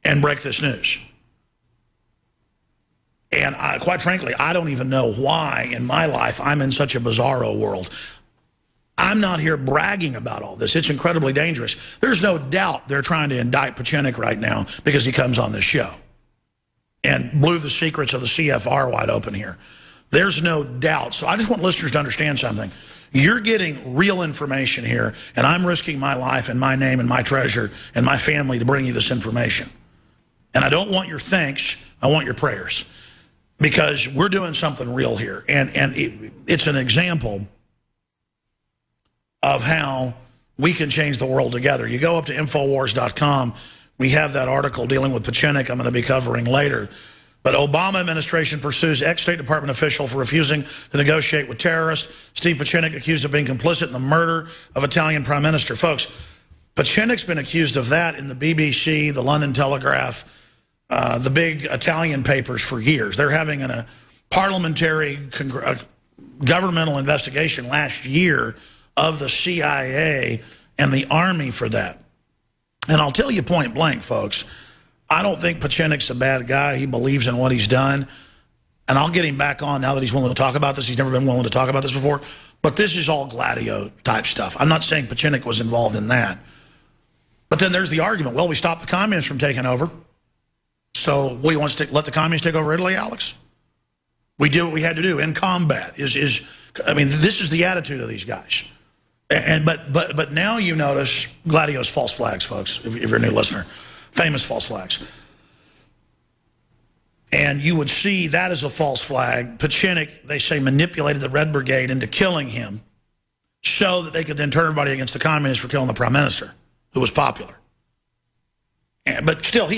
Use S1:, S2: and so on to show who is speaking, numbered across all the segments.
S1: and break this news. And quite frankly, I don't even know why in my life I'm in such a bizarro world. I'm not here bragging about all this. It's incredibly dangerous. There's no doubt they're trying to indict Pachinik right now because he comes on this show and blew the secrets of the CFR wide open here. There's no doubt. So I just want listeners to understand something. You're getting real information here, and I'm risking my life and my name and my treasure and my family to bring you this information. And I don't want your thanks. I want your prayers. Because we're doing something real here. And it's an example of how we can change the world together. You go up to Infowars.com. We have that article dealing with Pachinik I'm going to be covering later. But Obama administration pursues ex-State Department official for refusing to negotiate with terrorists. Steve Pachinik accused of being complicit in the murder of Italian Prime Minister. Folks, Pachinik's been accused of that in the BBC, the London Telegraph, the big Italian papers for years. They're having a parliamentary governmental investigation last year of the CIA and the Army for that. And I'll tell you point blank, folks, I don't think Pachinik's a bad guy. He believes in what he's done. And I'll get him back on now that he's willing to talk about this. He's never been willing to talk about this before. But this is all Gladio type stuff. I'm not saying Pachinik was involved in that. But then there's the argument, well, we stopped the communists from taking over. So what do you want to let the communists take over Italy, Alex? We did what we had to do in combat. I mean, this is the attitude of these guys. But now you notice Gladio's false flags, folks, if you're a new listener. Famous false flags. And you would see that as a false flag. Pachinik, they say, manipulated the Red Brigade into killing him so that they could then turn everybody against the communists for killing the prime minister, who was popular. But still,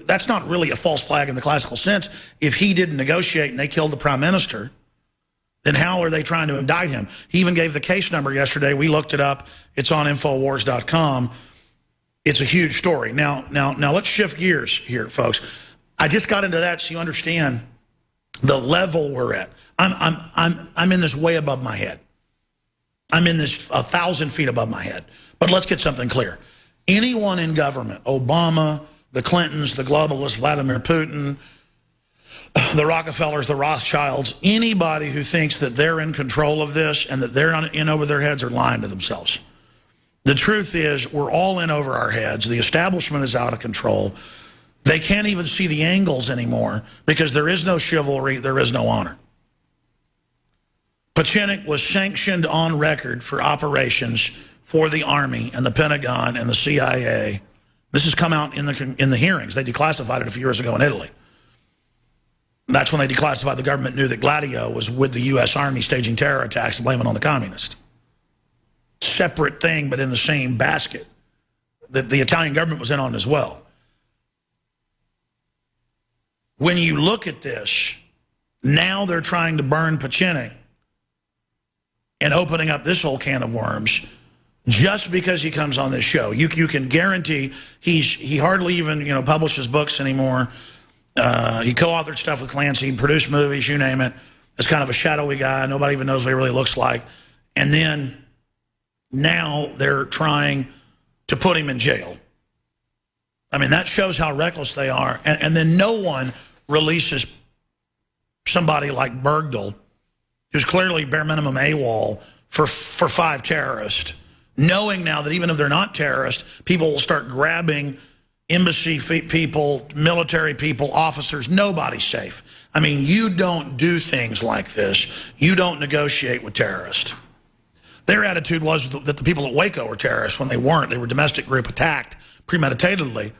S1: that's not really a false flag in the classical sense. If he didn't negotiate and they killed the prime minister, then how are they trying to indict him? He even gave the case number yesterday. We looked it up. It's on Infowars.com. It's a huge story. Now let's shift gears here, folks. I just got into that so you understand the level we're at. I'm in this way above my head. I'm in this 1,000 feet above my head. But let's get something clear. Anyone in government, Obama, the Clintons, the globalists, Vladimir Putin, the Rockefellers, the Rothschilds, anybody who thinks that they're in control of this and that they're in over their heads are lying to themselves. The truth is we're all in over our heads. The establishment is out of control. They can't even see the angles anymore because there is no chivalry, there is no honor. Pachinik was sanctioned on record for operations for the Army and the Pentagon and the CIA. This has come out in the hearings. They declassified it a few years ago in Italy. That's when they declassified. The government knew that Gladio was with the U.S. Army staging terror attacks and blaming it on the communists. Separate thing, but in the same basket that the Italian government was in on as well. When you look at this, now they're trying to burn Pachinik and opening up this whole can of worms just because he comes on this show. You can guarantee he hardly even publishes books anymore. He co-authored stuff with Clancy, produced movies, you name it. As kind of a shadowy guy. Nobody even knows what he really looks like. And then now they're trying to put him in jail. I mean, that shows how reckless they are. And then no one releases somebody like Bergdahl, who's clearly bare minimum AWOL for 5 terrorists, knowing now that even if they're not terrorists, people will start grabbing embassy people, military people, officers. Nobody's safe. I mean, you don't do things like this. You don't negotiate with terrorists. Their attitude was that the people at Waco were terrorists when they weren't. They were domestic group attacked premeditatedly.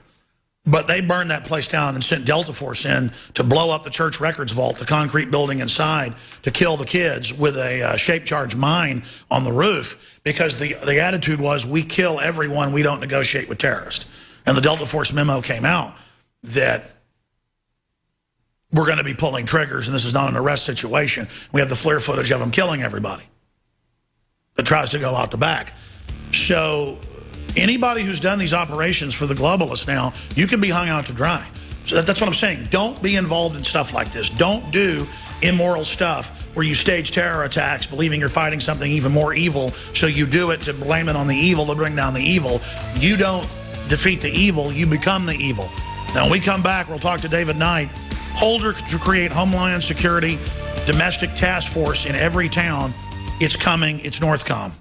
S1: But they burned that place down and sent Delta Force in to blow up the church records vault, the concrete building inside, to kill the kids with a shape-charged mine on the roof, because the attitude was, we kill everyone, we don't negotiate with terrorists. And the Delta Force memo came out that we're going to be pulling triggers and this is not an arrest situation. We have the FLIR footage of them killing everybody that tries to go out the back. So anybody who's done these operations for the globalists now, you can be hung out to dry. So that's what I'm saying. Don't be involved in stuff like this. Don't do immoral stuff where you stage terror attacks believing you're fighting something even more evil, so you do it to blame it on the evil, to bring down the evil. You don't defeat the evil, you become the evil. Now, when we come back, we'll talk to David Knight, holder to create Homeland Security Domestic Task Force in every town. It's coming. It's Northcom.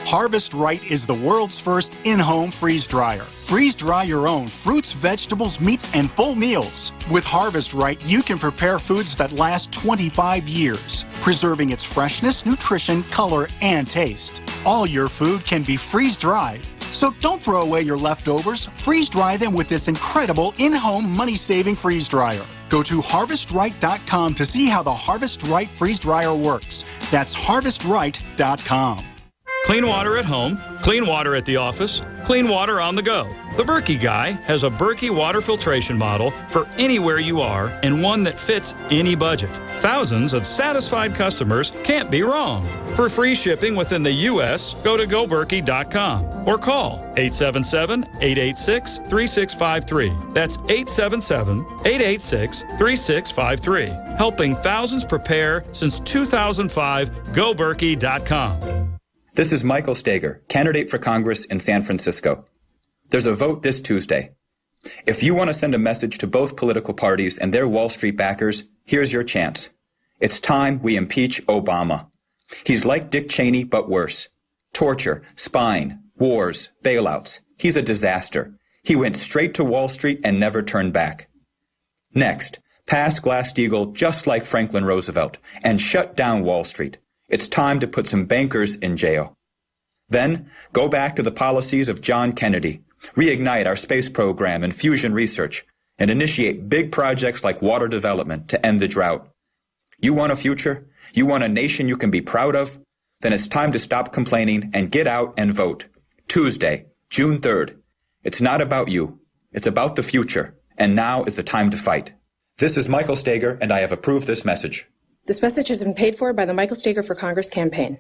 S2: Harvest Right is the world's first in-home freeze dryer. Freeze dry your own fruits, vegetables, meats, and full meals. With Harvest Right, you can prepare foods that last 25 years, preserving its freshness, nutrition, color, and taste. All your food can be freeze-dried. So don't throw away your leftovers. Freeze dry them with this incredible in-home money-saving freeze dryer. Go to harvestright.com to see how the Harvest Right freeze dryer works. That's harvestright.com.
S3: Clean water at home, clean water at the office, clean water on the go. The Berkey Guy has a Berkey water filtration model for anywhere you are and one that fits any budget. Thousands of satisfied customers can't be wrong. For free shipping within the U.S., go to goberkey.com or call 877-886-3653. That's 877-886-3653. Helping thousands prepare since 2005, goberkey.com.
S4: This is Michael Steger, candidate for Congress in San Francisco. There's a vote this Tuesday. If you want to send a message to both political parties and their Wall Street backers, here's your chance. It's time we impeach Obama. He's like Dick Cheney, but worse. Torture, spying, wars, bailouts. He's a disaster. He went straight to Wall Street and never turned back. Next, pass Glass-Steagall just like Franklin Roosevelt and shut down Wall Street. It's time to put some bankers in jail. Then, go back to the policies of John Kennedy, reignite our space program and fusion research, and initiate big projects like water development to end the drought. You want a future? You want a nation you can be proud of? Then it's time to stop complaining and get out and vote. Tuesday, June 3rd. It's not about you. It's about the future. And now is the time to fight. This is Michael Steger, and I have approved this message.
S5: This message has been paid for by the Michael Steger for Congress campaign.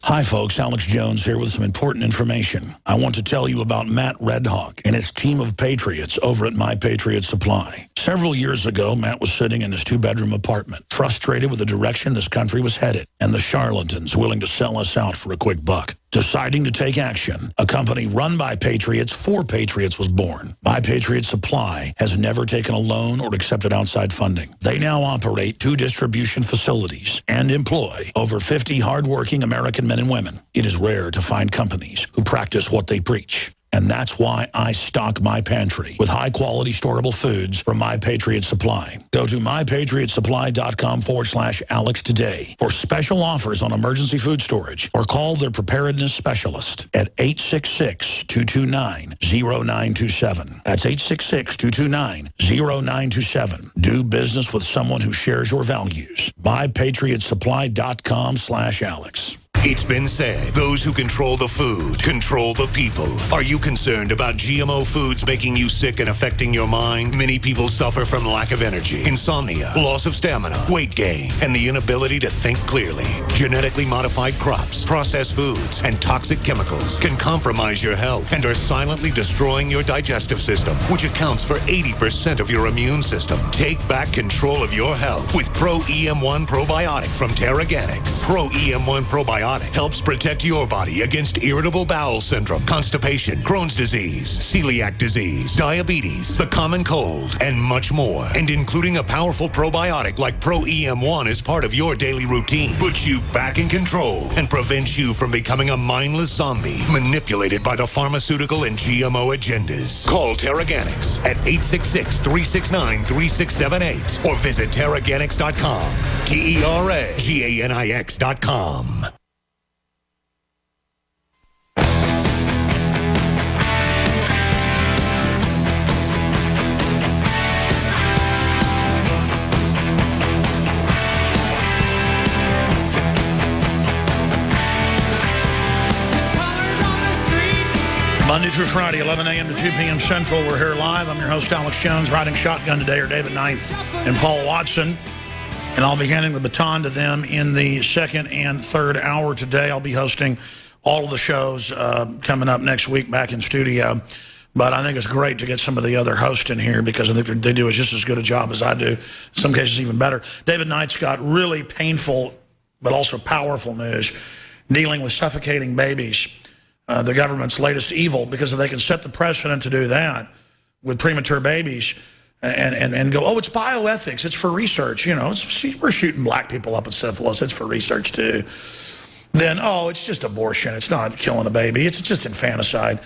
S1: Hi, folks. Alex Jones here with some important information. I want to tell you about Matt Redhawk and his team of patriots over at My Patriot Supply. Several years ago, Matt was sitting in his two-bedroom apartment, frustrated with the direction this country was headed and the charlatans willing to sell us out for a quick buck. Deciding to take action, a company run by patriots for patriots was born. My Patriot Supply has never taken a loan or accepted outside funding. They now operate 2 distribution facilities and employ over 50 hardworking American men and women. It is rare to find companies who practice what they preach. And that's why I stock my pantry with high-quality storable foods from My Patriot Supply. Go to mypatriotsupply.com/Alex today for special offers on emergency food storage or call their preparedness specialist at 866-229-0927. That's 866-229-0927. Do business with someone who shares your values. mypatriotsupply.com/Alex.
S6: It's been said, those who control the food control the people. Are you concerned about GMO foods making you sick and affecting your mind? Many people suffer from lack of energy, insomnia, loss of stamina, weight gain, and the inability to think clearly. Genetically modified crops, processed foods, and toxic chemicals can compromise your health and are silently destroying your digestive system, which accounts for 80% of your immune system. Take back control of your health with Pro EM1 Probiotic from Terraganics. Pro EM1 Probiotic helps protect your body against irritable bowel syndrome, constipation, Crohn's disease, celiac disease, diabetes, the common cold, and much more. And including a powerful probiotic like Pro EM1 is part of your daily routine. Puts you back in control and prevents you from becoming a mindless zombie manipulated by the pharmaceutical and GMO agendas. Call Terraganics at 866-369-3678 or visit Terraganics.com. TERAGANIX.com.
S1: Monday through Friday, 11 a.m. to 2 p.m. Central. We're here live. I'm your host, Alex Jones. Riding shotgun today are David Knight and Paul Watson. And I'll be handing the baton to them in the second and third hour today. I'll be hosting all of the shows coming up next week back in studio. But I think it's great to get some of the other hosts in here because I think they do just as good a job as I do. In some cases, even better. David Knight's got really painful but also powerful news dealing with suffocating babies. The government's latest evil, because if they can set the precedent to do that, with premature babies and go, oh, it's bioethics, it's for research, you know, we're shooting black people up with syphilis, it's for research too. Then, oh, it's just abortion, it's not killing a baby, it's just infanticide.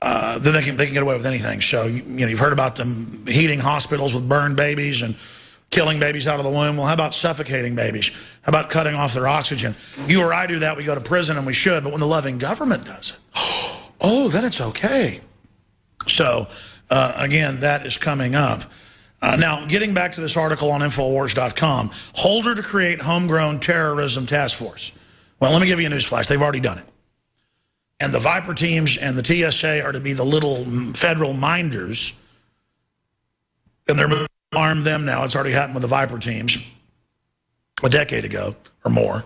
S1: Then they can get away with anything. So, you know, you've heard about them heating hospitals with burned babies and killing babies out of the womb. Well, how about suffocating babies? How about cutting off their oxygen? You or I do that, we go to prison, and we should. But when the loving government does it, oh, then it's okay. So, again, that is coming up. Now, getting back to this article on Infowars.com, Holder to create homegrown terrorism task force. Well, let me give you a news flash. They've already done it. And the Viper teams and the TSA are to be the little federal minders. And they're armed them now. It's already happened with the Viper teams a decade ago or more.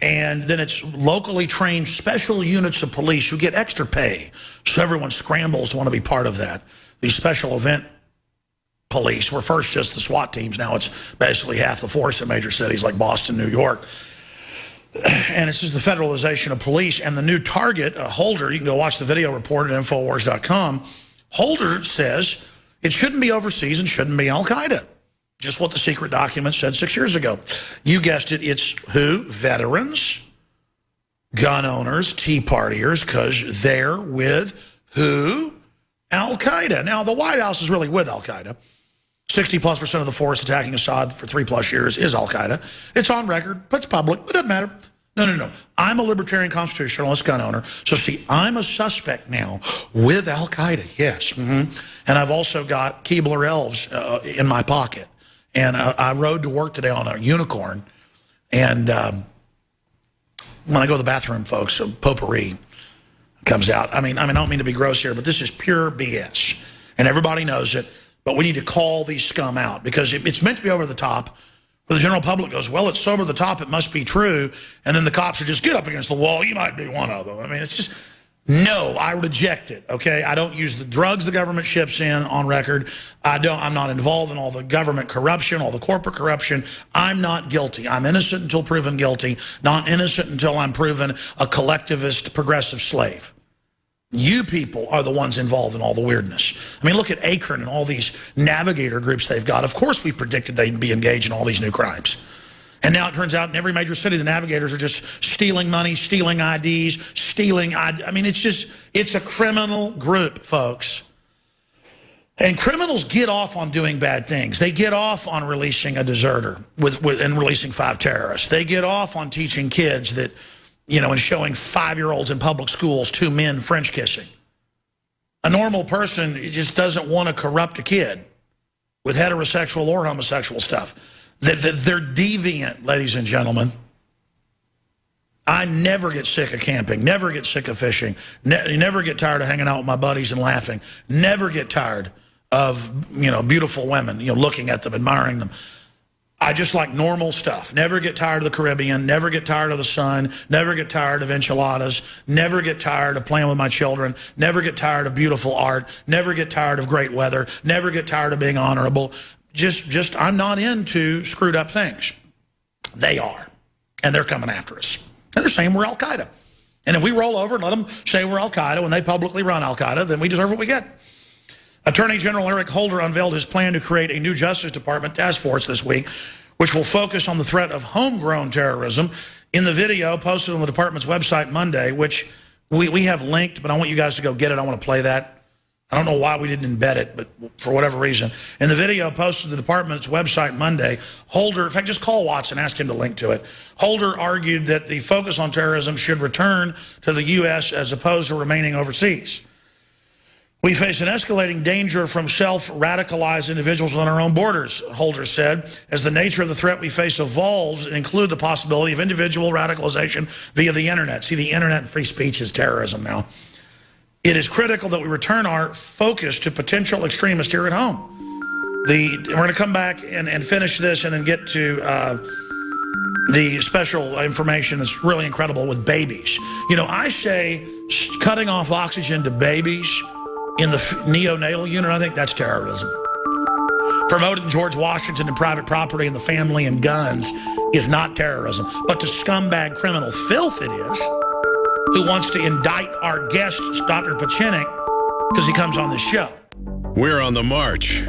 S1: And then it's locally trained special units of police who get extra pay. So everyone scrambles to want to be part of that. These special event police were first just the SWAT teams. Now it's basically half the force in major cities like Boston, New York. And it's just the federalization of police. And the new target, Holder, you can go watch the video report at Infowars.com. Holder says it shouldn't be overseas and shouldn't be Al-Qaeda. Just what the secret document said 6 years ago. You guessed it, it's who? Veterans, gun owners, Tea Partiers, because they're with who? Al-Qaeda. Now, the White House is really with Al-Qaeda. 60+% of the force attacking Assad for 3+ years is Al-Qaeda. It's on record, but it's public. It doesn't matter. No. I'm a libertarian constitutionalist gun owner. So, see, I'm a suspect now with Al-Qaeda, yes. And I've also got Keebler elves in my pocket. And I rode to work today on a unicorn. And when I go to the bathroom, folks, potpourri comes out. I mean, I don't mean to be gross here, but this is pure BS. And everybody knows it. But we need to call these scum out because it's meant to be over the top. But the general public goes, well, it's so over the top, it must be true. And then the cops are just, get up against the wall. You might be one of them. I mean, it's just, no, I reject it, okay? I don't use the drugs the government ships in on record. I'm not involved in all the government corruption, all the corporate corruption. I'm not guilty. I'm innocent until proven guilty, not innocent until I'm proven a collectivist, progressive slave. You people are the ones involved in all the weirdness. I mean, look at Akron and all these navigator groups they've got. Of course we predicted they'd be engaged in all these new crimes. And now it turns out in every major city, the navigators are just stealing money, stealing IDs, I mean, it's a criminal group, folks. And criminals get off on doing bad things. They get off on releasing a deserter and releasing 5 terrorists. They get off on teaching kids that, you know, and showing 5-year-olds in public schools 2 men French kissing. A normal person just doesn't want to corrupt a kid with heterosexual or homosexual stuff. They're deviant, ladies and gentlemen. I never get sick of camping, never get sick of fishing, never get tired of hanging out with my buddies and laughing, never get tired of, you know, beautiful women, you know, looking at them, admiring them. I just like normal stuff. Never get tired of the Caribbean, never get tired of the sun, never get tired of enchiladas, never get tired of playing with my children, never get tired of beautiful art, never get tired of great weather, never get tired of being honorable. Just I'm not into screwed up things. They are. And they're coming after us. And they're saying we're Al-Qaeda. And if we roll over and let them say we're Al-Qaeda when they publicly run Al-Qaeda, then we deserve what we get. Attorney General Eric Holder unveiled his plan to create a new Justice Department task force this week, which will focus on the threat of homegrown terrorism. In the video posted on the department's website Monday, which we have linked, but I want you guys to go get it. I want to play that. I don't know why we didn't embed it, but for whatever reason. In the video posted to the department's website Monday, Holder, in fact, just call Watson, ask him to link to it. Holder argued that the focus on terrorism should return to the U.S. as opposed to remaining overseas. We face an escalating danger from self-radicalized individuals within our own borders, Holder said, as the nature of the threat we face evolves and include the possibility of individual radicalization via the internet. See, the internet and free speech is terrorism now. It is critical that we return our focus to potential extremists here at home. We're going to come back and finish this and then get to the special information that's really incredible with babies. You know, I say cutting off oxygen to babies in the neonatal unit, I think that's terrorism. Promoting George Washington and private property and the family and guns is not terrorism. But to scumbag criminal filth it is, who wants to indict our guest, Dr. Pachinik, because he comes on this show.
S7: We're on the march.